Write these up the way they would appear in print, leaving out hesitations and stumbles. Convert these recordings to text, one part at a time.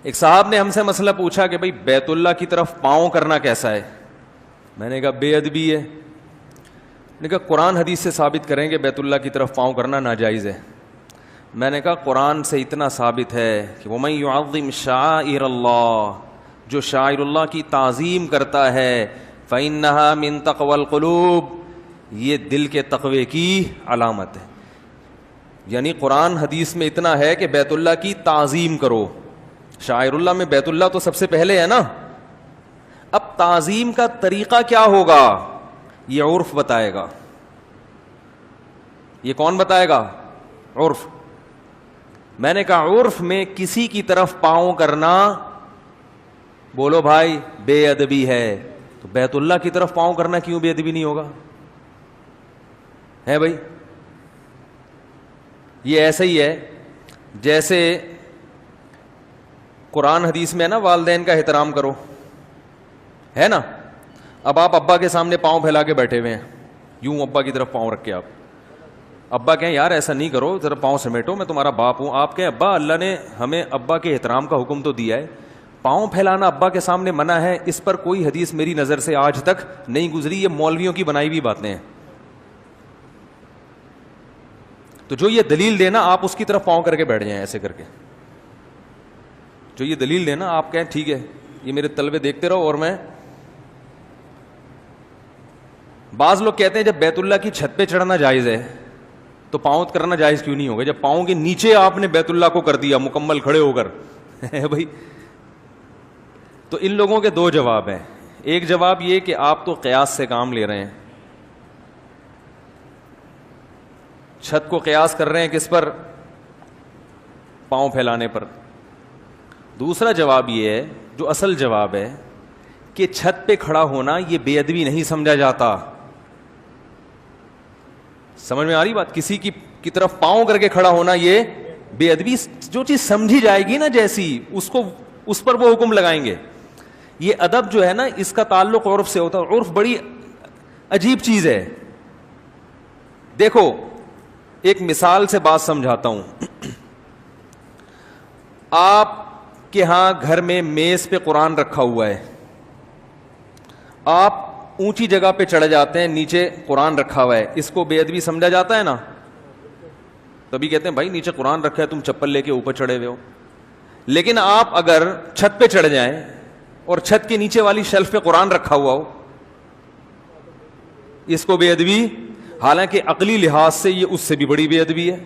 ایک صاحب نے ہم سے مسئلہ پوچھا کہ بھئی بیت اللہ کی طرف پاؤں کرنا کیسا ہے؟ میں نے کہا بے ادبی ہے. نے کہا قرآن حدیث سے ثابت کریں کہ بیت اللہ کی طرف پاؤں کرنا ناجائز ہے. میں نے کہا قرآن سے اتنا ثابت ہے کہ وَمَن يُعَظِّمْ شَعَائِرَ اللَّهِ، جو شاعر اللہ کی تعظیم کرتا ہے فَإِنَّهَا مِن تَقْوَى الْقُلُوبِ، یہ دل کے تقوی کی علامت ہے. یعنی قرآن حدیث میں اتنا ہے کہ بیت اللہ کی تعظیم کرو. شاعر اللہ میں بیت اللہ تو سب سے پہلے ہے نا. اب تعظیم کا طریقہ کیا ہوگا یہ عرف بتائے گا. یہ کون بتائے گا؟ عرف. میں نے کہا عرف میں کسی کی طرف پاؤں کرنا، بولو بھائی، بے ادبی ہے. تو بیت اللہ کی طرف پاؤں کرنا کیوں بے ادبی نہیں ہوگا؟ ہے بھائی. یہ ایسا ہی ہے جیسے قرآن حدیث میں ہے نا والدین کا احترام کرو، ہے نا. اب آپ ابا کے سامنے پاؤں پھیلا کے بیٹھے ہوئے ہیں، یوں ابا کی طرف پاؤں رکھ کے. آپ ابا کہیں یار ایسا نہیں کرو، ذرا پاؤں سمیٹو، میں تمہارا باپ ہوں. آپ کہیں ابا اللہ نے ہمیں ابا کے احترام کا حکم تو دیا ہے، پاؤں پھیلانا ابا کے سامنے منع ہے. اس پر کوئی حدیث میری نظر سے آج تک نہیں گزری. یہ مولویوں کی بنائی ہوئی باتیں ہیں. تو جو یہ دلیل دینا آپ اس کی طرف پاؤں کر کے بیٹھ جائیں ایسے کر کے. جو یہ دلیل دینا آپ کہیں ٹھیک ہے یہ میرے طلبے دیکھتے رہو. اور میں بعض لوگ کہتے ہیں جب بیت اللہ کی چھت پہ چڑھنا جائز ہے تو پاؤں کرنا جائز کیوں نہیں ہوگا جب پاؤں کے نیچے آپ نے بیت اللہ کو کر دیا مکمل کھڑے ہو کر. بھائی تو ان لوگوں کے دو جواب ہیں. ایک جواب یہ کہ آپ تو قیاس سے کام لے رہے ہیں، چھت کو قیاس کر رہے ہیں کس پر؟ پاؤں پھیلانے پر. دوسرا جواب یہ ہے جو اصل جواب ہے کہ چھت پہ کھڑا ہونا یہ بے ادبی نہیں سمجھا جاتا. سمجھ میں آ رہی بات؟ کسی کی طرف پاؤں کر کے کھڑا ہونا یہ بے ادبی. جو چیز سمجھی جائے گی نا جیسی اس پر وہ حکم لگائیں گے. یہ ادب جو ہے نا اس کا تعلق عرف سے ہوتا ہے. عرف بڑی عجیب چیز ہے. دیکھو ایک مثال سے بات سمجھاتا ہوں. آپ کے ہاں گھر میں میز پہ قرآن رکھا ہوا ہے، آپ اونچی جگہ پہ چڑھ جاتے ہیں، نیچے قرآن رکھا ہوا ہے. اس کو بے ادبی سمجھا جاتا ہے نا. تبھی کہتے ہیں بھائی نیچے قرآن رکھا ہے تم چپل لے کے اوپر چڑھے ہوئے ہو. لیکن آپ اگر چھت پہ چڑھ جائیں اور چھت کے نیچے والی شیلف پہ قرآن رکھا ہوا ہو، اس کو بے ادبی، حالانکہ عقلی لحاظ سے یہ اس سے بھی بڑی بے ادبی ہے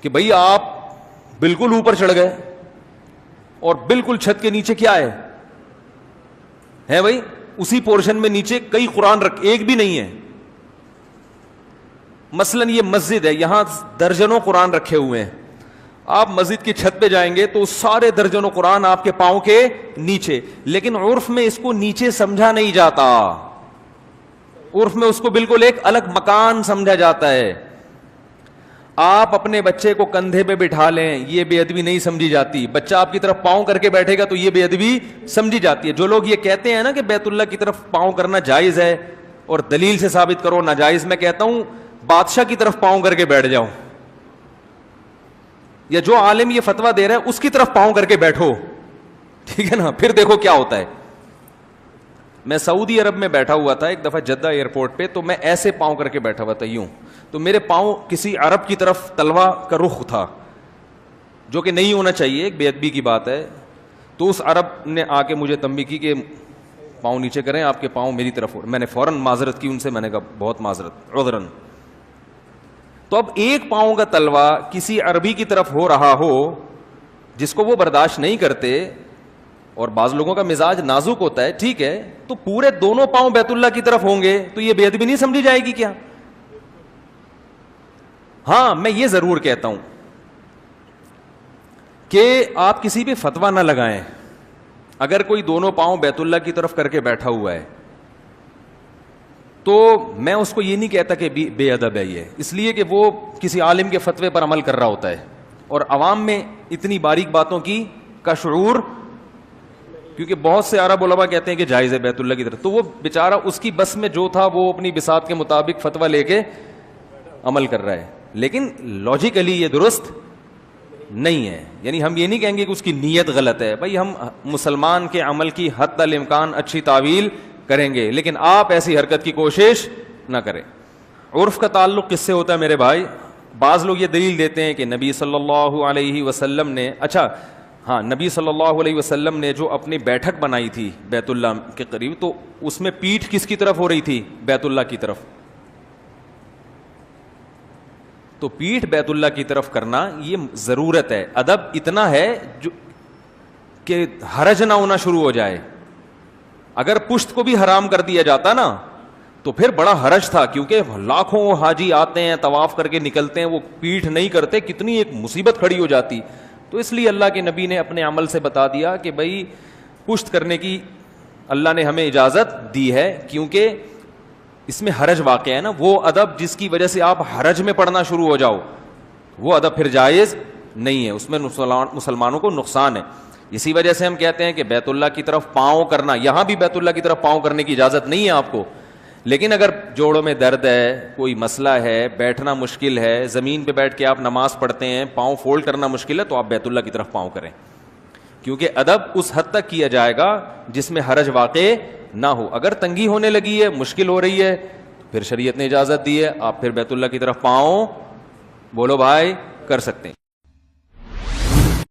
کہ بھئی آپ بالکل اوپر چڑھ گئے اور بالکل چھت کے نیچے کیا ہے بھئی اسی پورشن میں نیچے کئی قرآن ایک بھی نہیں ہے. مثلا یہ مسجد ہے، یہاں درجنوں قرآن رکھے ہوئے ہیں. آپ مسجد کی چھت پہ جائیں گے تو سارے درجنوں قرآن آپ کے پاؤں کے نیچے. لیکن عرف میں اس کو نیچے سمجھا نہیں جاتا. عرف میں اس کو بالکل ایک الگ مکان سمجھا جاتا ہے. آپ اپنے بچے کو کندھے پہ بٹھا لیں، یہ بے ادبی نہیں سمجھی جاتی. بچہ آپ کی طرف پاؤں کر کے بیٹھے گا تو یہ بے ادبی سمجھی جاتی ہے. جو لوگ یہ کہتے ہیں نا کہ بیت اللہ کی طرف پاؤں کرنا جائز ہے اور دلیل سے ثابت کرو ناجائز، میں کہتا ہوں بادشاہ کی طرف پاؤں کر کے بیٹھ جاؤ، یا جو عالم یہ فتویٰ دے رہا ہے اس کی طرف پاؤں کر کے بیٹھو، ٹھیک ہے نا. پھر دیکھو کیا ہوتا ہے. میں سعودی عرب میں بیٹھا ہوا تھا ایک دفعہ جدہ ایئرپورٹ پہ، تو میں ایسے پاؤں کر کے بیٹھا ہوا تھا یوں، تو میرے پاؤں کسی عرب کی طرف تلوا کا رخ تھا، جو کہ نہیں ہونا چاہیے، ایک بے ادبی کی بات ہے. تو اس عرب نے آ کے مجھے تنبیہ کی کہ پاؤں نیچے کریں، آپ کے پاؤں میری طرف ہو. میں نے فوراً معذرت کی ان سے، میں نے کہا بہت معذرت، عذراً. تو اب ایک پاؤں کا تلوا کسی عربی کی طرف ہو رہا ہو جس کو وہ برداشت نہیں کرتے، اور بعض لوگوں کا مزاج نازک ہوتا ہے، ٹھیک ہے، تو پورے دونوں پاؤں بیت اللہ کی طرف ہوں گے تو یہ بے ادبی نہیں سمجھی جائے گی کیا؟ ہاں میں یہ ضرور کہتا ہوں کہ آپ کسی بھی فتویٰ نہ لگائیں. اگر کوئی دونوں پاؤں بیت اللہ کی طرف کر کے بیٹھا ہوا ہے تو میں اس کو یہ نہیں کہتا کہ بے ادب ہے یہ، اس لیے کہ وہ کسی عالم کے فتوے پر عمل کر رہا ہوتا ہے، اور عوام میں اتنی باریک باتوں کی کا شعور، کیونکہ بہت سے عرب علماء کہتے ہیں کہ جائز ہے بیت اللہ کی طرف، تو وہ بیچارہ اس کی بس میں جو تھا وہ اپنی بساط کے مطابق فتویٰ لے کے عمل کر رہا ہے. لیکن لاجیکلی یہ درست نہیں ہے. یعنی ہم یہ نہیں کہیں گے کہ اس کی نیت غلط ہے. بھائی ہم مسلمان کے عمل کی حد الامکان اچھی تعویل کریں گے, لیکن آپ ایسی حرکت کی کوشش نہ کریں. عرف کا تعلق کس سے ہوتا ہے میرے بھائی؟ بعض لوگ یہ دلیل دیتے ہیں کہ نبی صلی اللہ علیہ وسلم نے, اچھا ہاں, نبی صلی اللہ علیہ وسلم نے جو اپنی بیٹھک بنائی تھی بیت اللہ کے قریب, تو اس میں پیٹھ کس کی طرف ہو رہی تھی؟ بیت اللہ کی طرف. تو پیٹھ بیت اللہ کی طرف کرنا یہ ضرورت ہے, ادب اتنا ہے جو کہ حرج نہ ہونا شروع ہو جائے. اگر پشت کو بھی حرام کر دیا جاتا نا تو پھر بڑا حرج تھا, کیونکہ لاکھوں حاجی آتے ہیں طواف کر کے نکلتے ہیں, وہ پیٹھ نہیں کرتے, کتنی ایک مصیبت کھڑی ہو جاتی. تو اس لیے اللہ کے نبی نے اپنے عمل سے بتا دیا کہ بھائی پشت کرنے کی اللہ نے ہمیں اجازت دی ہے, کیونکہ اس میں حرج واقع ہے نا. وہ ادب جس کی وجہ سے آپ حرج میں پڑنا شروع ہو جاؤ, وہ ادب پھر جائز نہیں ہے, اس میں مسلمانوں کو نقصان ہے. اسی وجہ سے ہم کہتے ہیں کہ بیت اللہ کی طرف پاؤں کرنا, یہاں بھی بیت اللہ کی طرف پاؤں کرنے کی اجازت نہیں ہے آپ کو, لیکن اگر جوڑوں میں درد ہے, کوئی مسئلہ ہے, بیٹھنا مشکل ہے, زمین پہ بیٹھ کے آپ نماز پڑھتے ہیں, پاؤں فولڈ کرنا مشکل ہے, تو آپ بیت اللہ کی طرف پاؤں کریں, کیونکہ ادب اس حد تک کیا جائے گا جس میں حرج واقع نہ ہو. اگر تنگی ہونے لگی ہے, مشکل ہو رہی ہے, پھر شریعت نے اجازت دی ہے, آپ پھر بیت اللہ کی طرف پاؤں بولو بھائی کر سکتے ہیں.